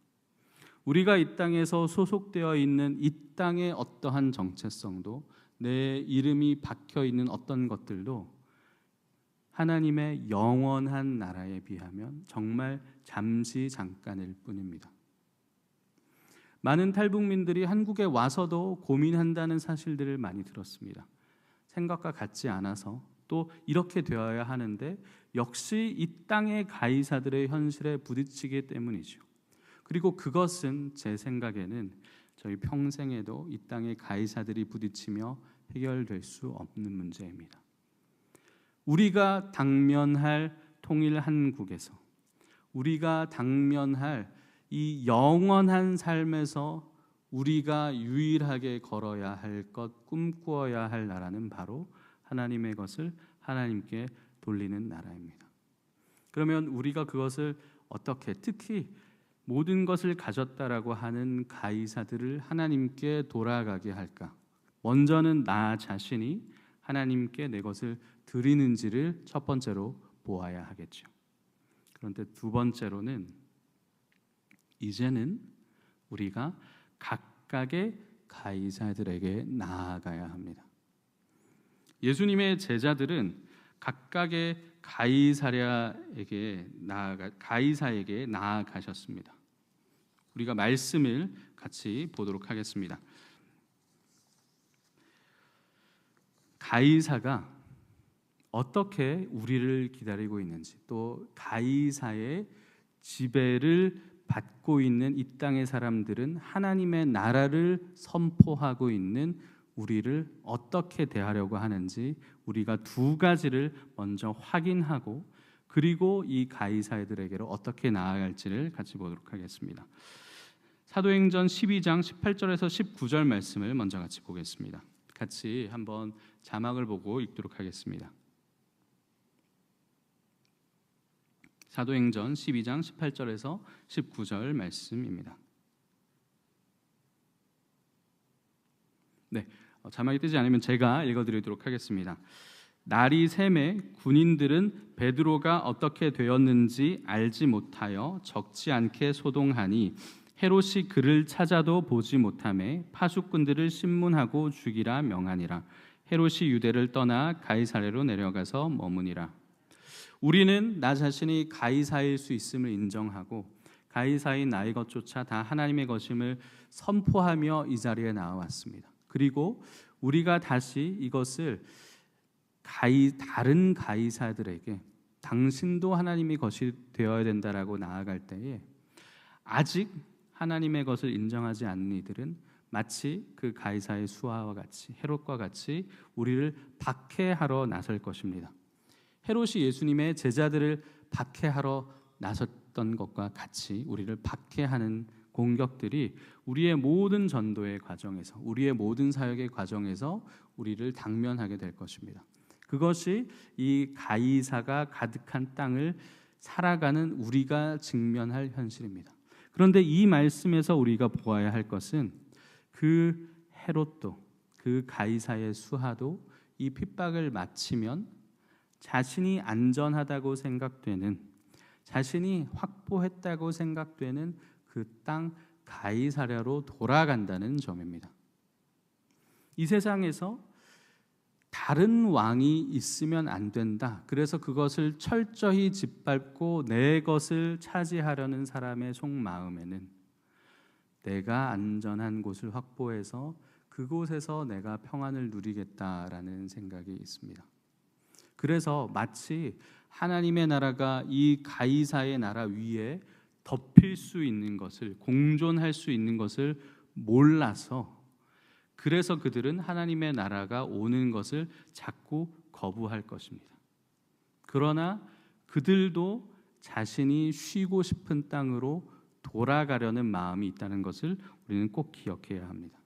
우리가 이 땅에서 소속되어 있는 이 땅의 어떠한 정체성도, 내 이름이 박혀 있는 어떤 것들도 하나님의 영원한 나라에 비하면 정말 잠시 잠깐일 뿐입니다. 많은 탈북민들이 한국에 와서도 고민한다는 사실들을 많이 들었습니다. 생각과 같지 않아서 또 이렇게 되어야 하는데 역시 이 땅의 가이사들의 현실에 부딪히기 때문이죠. 그리고 그것은 제 생각에는 저희 평생에도 이 땅의 가이사들이 부딪히며 해결될 수 없는 문제입니다. 우리가 당면할 통일 한국에서, 우리가 당면할 이 영원한 삶에서 우리가 유일하게 걸어야 할 것, 꿈꾸어야 할 나라는 바로 하나님의 것을 하나님께 돌리는 나라입니다. 그러면 우리가 그것을 어떻게, 특히 모든 것을 가졌다라고 하는 가이사들을 하나님께 돌아가게 할까? 먼저는 나 자신이 하나님께 내 것을 드리는지를 첫 번째로 보아야 하겠죠. 그런데 두 번째로는 이제는 우리가 각각의 가이사들에게 나아가야 합니다. 예수님의 제자들은 각각의 가이사에게 나아가셨습니다. 우리가 말씀을 같이 보도록 하겠습니다. 가이사가 어떻게 우리를 기다리고 있는지, 또 가이사의 지배를 받고 있는 이 땅의 사람들은 하나님의 나라를 선포하고 있는 우리를 어떻게 대하려고 하는지 우리가 두 가지를 먼저 확인하고, 그리고 이 가이사들에게로 어떻게 나아갈지를 같이 보도록 하겠습니다. 사도행전 12장 18절에서 19절 말씀을 먼저 같이 보겠습니다. 같이 한번 자막을 보고 읽도록 하겠습니다. 사도행전 12장 18절에서 19절 말씀입니다. 네, 자막이 뜨지 않으면 제가 읽어드리도록 하겠습니다. 날이 새매 군인들은 베드로가 어떻게 되었는지 알지 못하여 적지 않게 소동하니 헤롯이 그를 찾아도 보지 못하매 파수꾼들을 신문하고 죽이라 명하니라. 헤롯이 유대를 떠나 가이사랴로 내려가서 머무니라. 우리는 나 자신이 가이사일 수 있음을 인정하고 가이사인 나의 것조차 다 하나님의 것임을 선포하며 이 자리에 나와왔습니다. 그리고 우리가 다시 이것을 다른 가이사들에게 당신도 하나님의 것이 되어야 된다라고 나아갈 때에 아직 하나님의 것을 인정하지 않는 이들은 마치 그 가이사의 수하와 같이, 헤롯과 같이 우리를 박해하러 나설 것입니다. 헤롯이 예수님의 제자들을 박해하러 나섰던 것과 같이 우리를 박해하는 공격들이 우리의 모든 전도의 과정에서, 우리의 모든 사역의 과정에서 우리를 당면하게 될 것입니다. 그것이 이 가이사가 가득한 땅을 살아가는 우리가 직면할 현실입니다. 그런데 이 말씀에서 우리가 보아야 할 것은 그 헤롯도, 그 가이사의 수하도 이 핍박을 마치면 자신이 안전하다고 생각되는, 자신이 확보했다고 생각되는 그 땅 가이사랴로 돌아간다는 점입니다. 이 세상에서 다른 왕이 있으면 안 된다. 그래서 그것을 철저히 짓밟고 내 것을 차지하려는 사람의 속마음에는 내가 안전한 곳을 확보해서 그곳에서 내가 평안을 누리겠다라는 생각이 있습니다. 그래서 마치 하나님의 나라가 이 가이사의 나라 위에 덮일 수 있는 것을, 공존할 수 있는 것을 몰라서, 그래서 그들은 하나님의 나라가 오는 것을 자꾸 거부할 것입니다. 그러나 그들도 자신이 쉬고 싶은 땅으로 돌아가려는 마음이 있다는 것을 우리는 꼭 기억해야 합니다.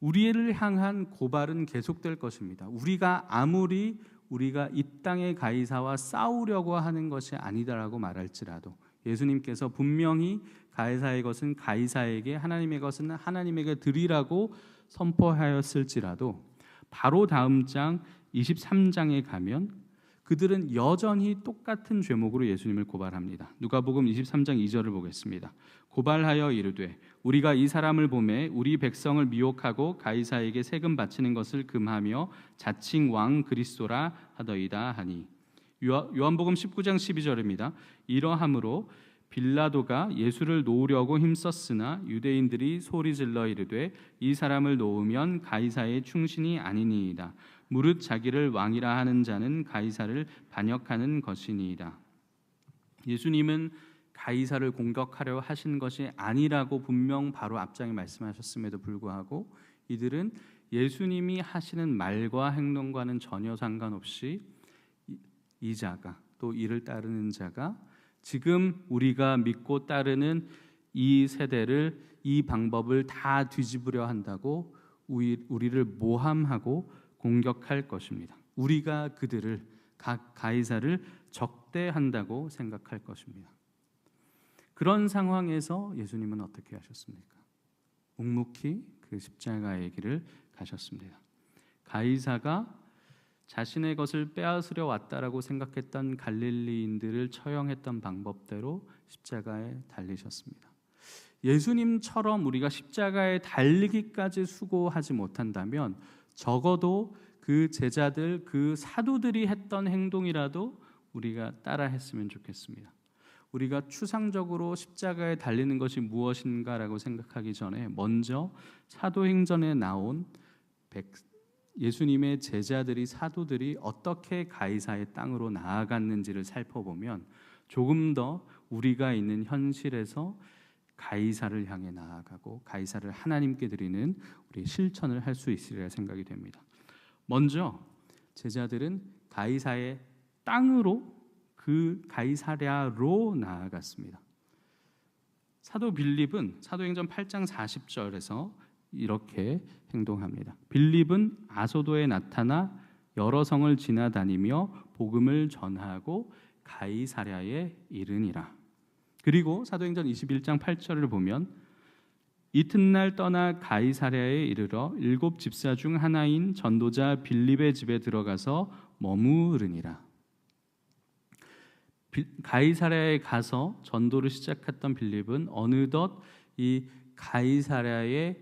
우리를 향한 고발은 계속될 것입니다. 우리가 아무리 우리가 이 땅의 가이사와 싸우려고 하는 것이 아니다라고 말할지라도, 예수님께서 분명히 가이사의 것은 가이사에게, 하나님의 것은 하나님에게 드리라고 선포하였을지라도 바로 다음 장 23장에 가면 그들은 여전히 똑같은 죄목으로 예수님을 고발합니다. 누가복음 23장 2절을 보겠습니다. 고발하여 이르되 우리가 이 사람을 보매 우리 백성을 미혹하고 가이사에게 세금 바치는 것을 금하며 자칭 왕 그리스도라 하더이다 하니. 요한복음 19장 12절입니다. 이러함으로 빌라도가 예수를 놓으려고 힘썼으나 유대인들이 소리질러 이르되 이 사람을 놓으면 가이사의 충신이 아니니이다. 무릇 자기를 왕이라 하는 자는 가이사를 반역하는 것이니이다. 예수님은 가이사를 공격하려 하신 것이 아니라고 분명 바로 앞장에 말씀하셨음에도 불구하고 이들은 예수님이 하시는 말과 행동과는 전혀 상관없이 이 자가, 또 이를 따르는 자가 지금 우리가 믿고 따르는 이 세대를, 이 방법을 다 뒤집으려 한다고 우리를 모함하고 공격할 것입니다. 우리가 그들을, 가이사를 적대한다고 생각할 것입니다. 그런 상황에서 예수님은 어떻게 하셨습니까? 묵묵히 그 십자가의 길을 가셨습니다. 가이사가 자신의 것을 빼앗으려 왔다라고 생각했던 갈릴리인들을 처형했던 방법대로 십자가에 달리셨습니다. 예수님처럼 우리가 십자가에 달리기까지 수고하지 못한다면 적어도 그 제자들, 그 사도들이 했던 행동이라도 우리가 따라 했으면 좋겠습니다. 우리가 추상적으로 십자가에 달리는 것이 무엇인가라고 생각하기 전에 먼저 사도행전에 나온 예수님의 제자들이, 사도들이 어떻게 가이사의 땅으로 나아갔는지를 살펴보면 조금 더 우리가 있는 현실에서 가이사를 향해 나아가고 가이사를 하나님께 드리는 우리 실천을 할 수 있으리라 생각이 됩니다. 먼저 제자들은 가이사의 땅으로, 그 가이사랴로 나아갔습니다. 사도 빌립은 사도행전 8장 40절에서 이렇게 행동합니다. 빌립은 아소도에 나타나 여러 성을 지나다니며 복음을 전하고 가이사랴에 이르니라. 그리고 사도행전 21장 8절을 보면 이튿날 떠나 가이사랴에 이르러 7 집사 중 하나인 전도자 빌립의 집에 들어가서 머무르니라. 가이사랴에 가서 전도를 시작했던 빌립은 어느덧 이 가이사랴에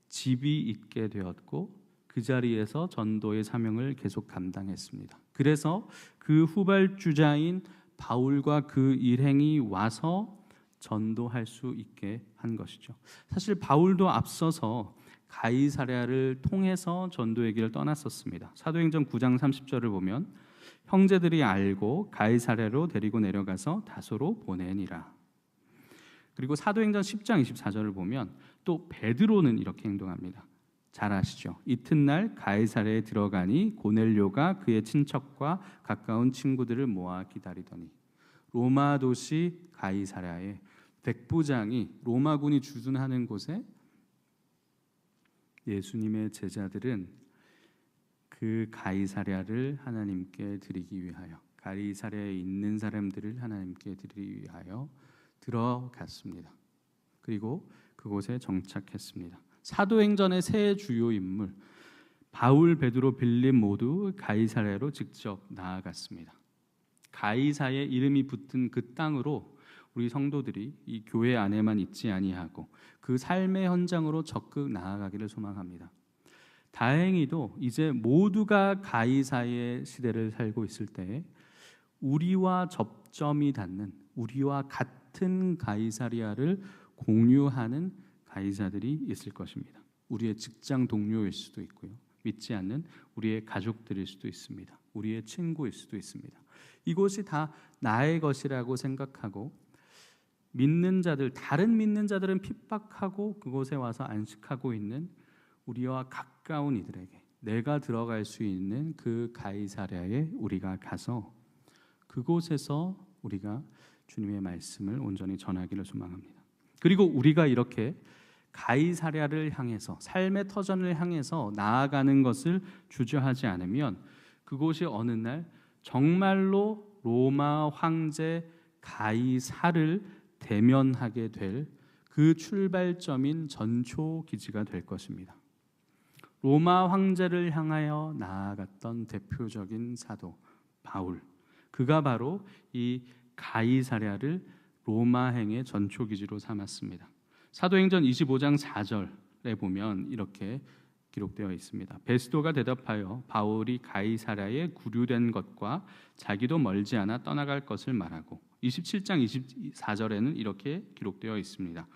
집이 있게 되었고 그 자리에서 전도의 사명을 계속 감당했습니다. 그래서 그 후발주자인 바울과 그 일행이 와서 전도할 수 있게 한 것이죠. 사실 바울도 앞서서 가이사랴를 통해서 전도의 길을 떠났었습니다. 사도행전 9장 30절을 보면 형제들이 알고 가이사랴로 데리고 내려가서 다소로 보내니라. 그리고 사도행전 10장 24절을 보면 또 베드로는 이렇게 행동합니다. 잘 아시죠? 이튿날 가이사랴에 들어가니 고넬료가 그의 친척과 가까운 친구들을 모아 기다리더니, 로마 도시 가이사랴에 백부장이, 로마군이 주둔하는 곳에 예수님의 제자들은 그 가이사랴를 하나님께 드리기 위하여, 가이사랴에 있는 사람들을 하나님께 드리기 위하여 들어갔습니다. 그리고 그곳에 정착했습니다. 사도행전의 세 주요 인물 바울, 베드로, 빌립 모두 가이사랴로 직접 나아갔습니다. 가이사의 이름이 붙은 그 땅으로 우리 성도들이 이 교회 안에만 있지 아니하고 그 삶의 현장으로 적극 나아가기를 소망합니다. 다행히도 이제 모두가 가이사의 시대를 살고 있을 때 우리와 접점이 닿는, 우리와 같은 가이사리아를 공유하는 가이사들이 있을 것입니다. 우리의 직장 동료일 수도 있고요, 믿지 않는 우리의 가족들일 수도 있습니다. 우리의 친구일 수도 있습니다. 이곳이 다 나의 것이라고 생각하고 믿는 자들, 다른 믿는 자들은 핍박하고 그곳에 와서 안식하고 있는 우리와 가까운 이들에게 내가 들어갈 수 있는 그 가이사랴에 우리가 가서 그곳에서 우리가 주님의 말씀을 온전히 전하기를 소망합니다. 그리고 우리가 이렇게 가이사랴를 향해서, 삶의 터전을 향해서 나아가는 것을 주저하지 않으면 그곳이 어느 날 정말로 로마 황제 가이사를 대면하게 될 그 출발점인 전초 기지가 될 것입니다. 로마 황제를 향하여 나아갔던 대표적인 사도 바울, 그가 바로 이 가이사랴를 로마행의 전초 기지로 삼았습니다. 사도행전 25장 4절에 보면 이렇게 기록되어 있습니다. 베스도가 대답하여 바울이 가이사랴에 구류된 것과 자기도 멀지 않아 떠나갈 것을 말하고, 27장 24절에는 이렇게 기록되어 있습니다.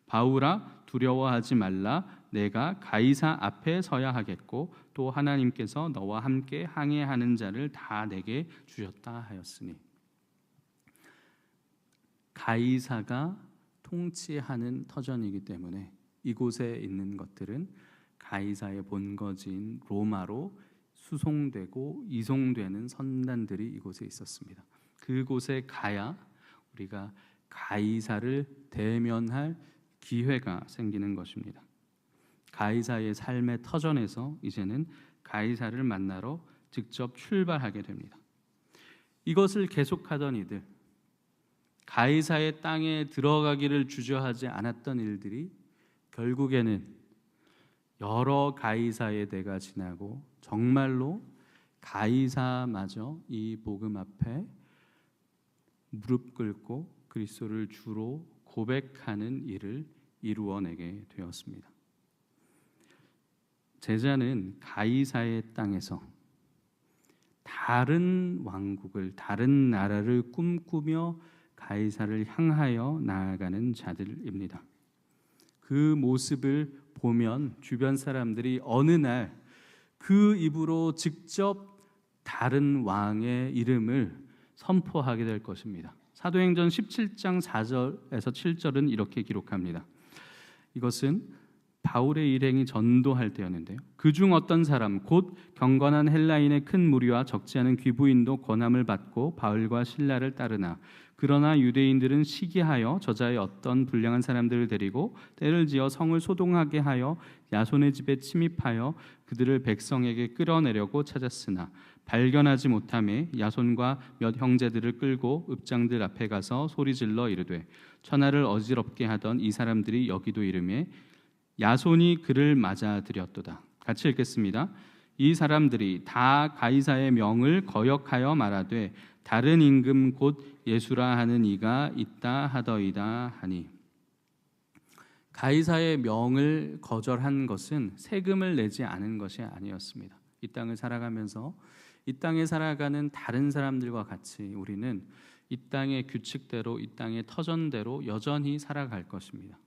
바울아, 두려워하지 말라. 내가 가이사 앞에 서야 하겠고 또 하나님께서 너와 함께 항해하는 자를 다 내게 주셨다 하였으니, 가이사가 통치하는 터전이기 때문에 이곳에 있는 것들은 가이사의 본거지인 로마로 수송되고 이송되는 선단들이 이곳에 있었습니다. 그곳에 가야 우리가 가이사를 대면할 기회가 생기는 것입니다. 가이사의 삶의 터전에서 이제는 가이사를 만나러 직접 출발하게 됩니다. 이것을 계속하던 이들, 가이사의 땅에 들어가기를 주저하지 않았던 일들이 결국에는 여러 가이사의 대가 지나고 정말로 가이사마저 이 복음 앞에 무릎 꿇고 그리스도를 주로 고백하는 일을 이루어내게 되었습니다. 제자는 가이사의 땅에서 다른 왕국을, 다른 나라를 꿈꾸며 가이사를 향하여 나아가는 자들입니다. 그 모습을 보면 주변 사람들이 어느 날 그 입으로 직접 다른 왕의 이름을 선포하게 될 것입니다. 사도행전 17장 4절에서 7절은 이렇게 기록합니다. 이것은 바울의 일행이 전도할 때였는데요, 그중 어떤 사람 곧 경건한 헬라인의 큰 무리와 적지 않은 귀부인도 권함을 받고 바울과 실라를 따르나, 그러나 유대인들은 시기하여 저자의 어떤 불량한 사람들을 데리고 때를 지어 성을 소동하게 하여 야손의 집에 침입하여 그들을 백성에게 끌어내려고 찾았으나 발견하지 못하매 야손과 몇 형제들을 끌고 읍장들 앞에 가서 소리질러 이르되, 천하를 어지럽게 하던 이 사람들이 여기도 이르매 야손이 그를 맞아들였도다. 같이 읽겠습니다. 이 사람들이 다 가이사의 명을 거역하여 말하되 다른 임금 곧 예수라 하는 이가 있다 하더이다 하니, 가이사의 명을 거절한 것은 세금을 내지 않은 것이 아니었습니다. 이 땅을 살아가면서 이 땅에 살아가는 다른 사람들과 같이 우리는 이 땅의 규칙대로, 이 땅의 터전대로 여전히 살아갈 것입니다.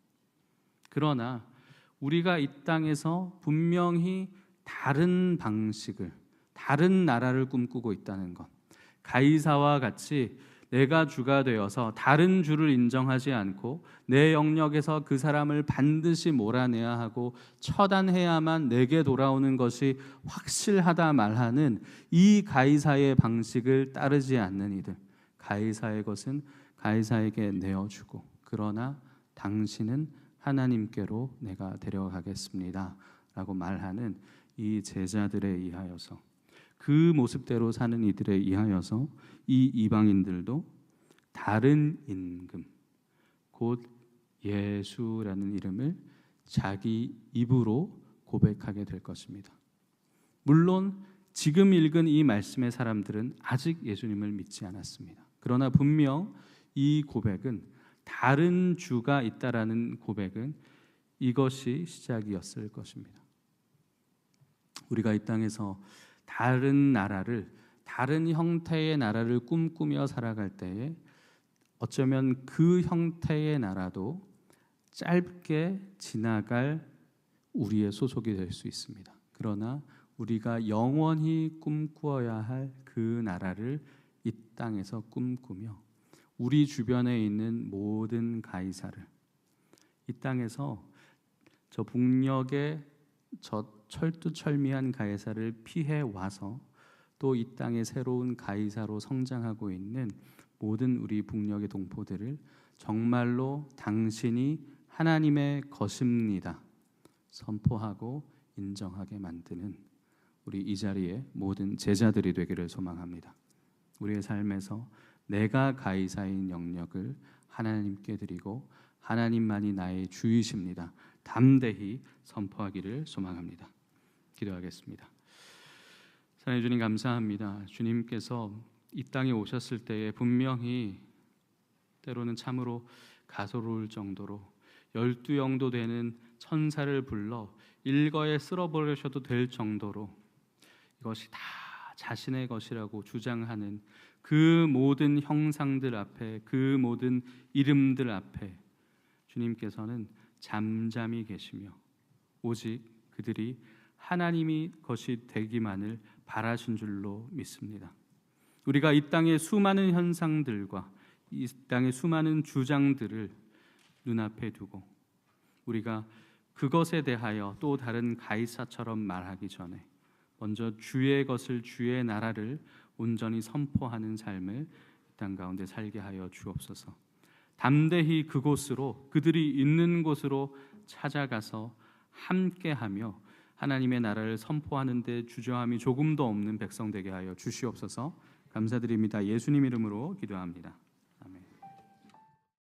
그러나 우리가 이 땅에서 분명히 다른 방식을, 다른 나라를 꿈꾸고 있다는 것, 가이사와 같이 내가 주가 되어서 다른 주를 인정하지 않고 내 영역에서 그 사람을 반드시 몰아내야 하고 처단해야만 내게 돌아오는 것이 확실하다 말하는 이 가이사의 방식을 따르지 않는 이들, 가이사의 것은 가이사에게 내어주고 그러나 당신은 하나님께로 내가 데려가겠습니다 라고 말하는 이 제자들에 의하여서, 그 모습대로 사는 이들에 의하여서 이 이방인들도 다른 임금 곧 예수라는 이름을 자기 입으로 고백하게 될 것입니다. 물론 지금 읽은 이 말씀의 사람들은 아직 예수님을 믿지 않았습니다. 그러나 분명 이 고백은, 다른 주가 있다라는 고백은 이것이 시작이었을 것입니다. 우리가 이 땅에서 다른 나라를, 다른 형태의 나라를 꿈꾸며 살아갈 때에 어쩌면 그 형태의 나라도 짧게 지나갈 우리의 소속이 될 수 있습니다. 그러나 우리가 영원히 꿈꾸어야 할 그 나라를 이 땅에서 꿈꾸며 우리 주변에 있는 모든 가이사를, 이 땅에서 저 북녘의 저 철두철미한 가이사를 피해 와서 또 이 땅의 새로운 가이사로 성장하고 있는 모든 우리 북녘의 동포들을 정말로 당신이 하나님의 것입니다 선포하고 인정하게 만드는 우리 이 자리에 모든 제자들이 되기를 소망합니다. 우리의 삶에서 내가 가이사인 영역을 하나님께 드리고 하나님만이 나의 주이십니다 담대히 선포하기를 소망합니다. 기도하겠습니다. 사랑해 주님, 감사합니다. 주님께서 이 땅에 오셨을 때에 분명히 때로는 참으로 가소로울 정도로 12영도 되는 천사를 불러 일거에 쓸어버리셔도 될 정도로 이것이 다 자신의 것이라고 주장하는 그 모든 형상들 앞에, 그 모든 이름들 앞에 주님께서는 잠잠히 계시며 오직 그들이 하나님이 것이 되기만을 바라신 줄로 믿습니다. 우리가 이 땅의 수많은 현상들과 이 땅의 수많은 주장들을 눈앞에 두고 우리가 그것에 대하여 또 다른 가이사처럼 말하기 전에 먼저 주의 것을, 주의 나라를 온전히 선포하는 삶을 이 땅 가운데 살게 하여 주옵소서. 담대히 그곳으로, 그들이 있는 곳으로 찾아가서 함께하며 하나님의 나라를 선포하는 데 주저함이 조금도 없는 백성 되게 하여 주시옵소서. 감사드립니다. 예수님 이름으로 기도합니다.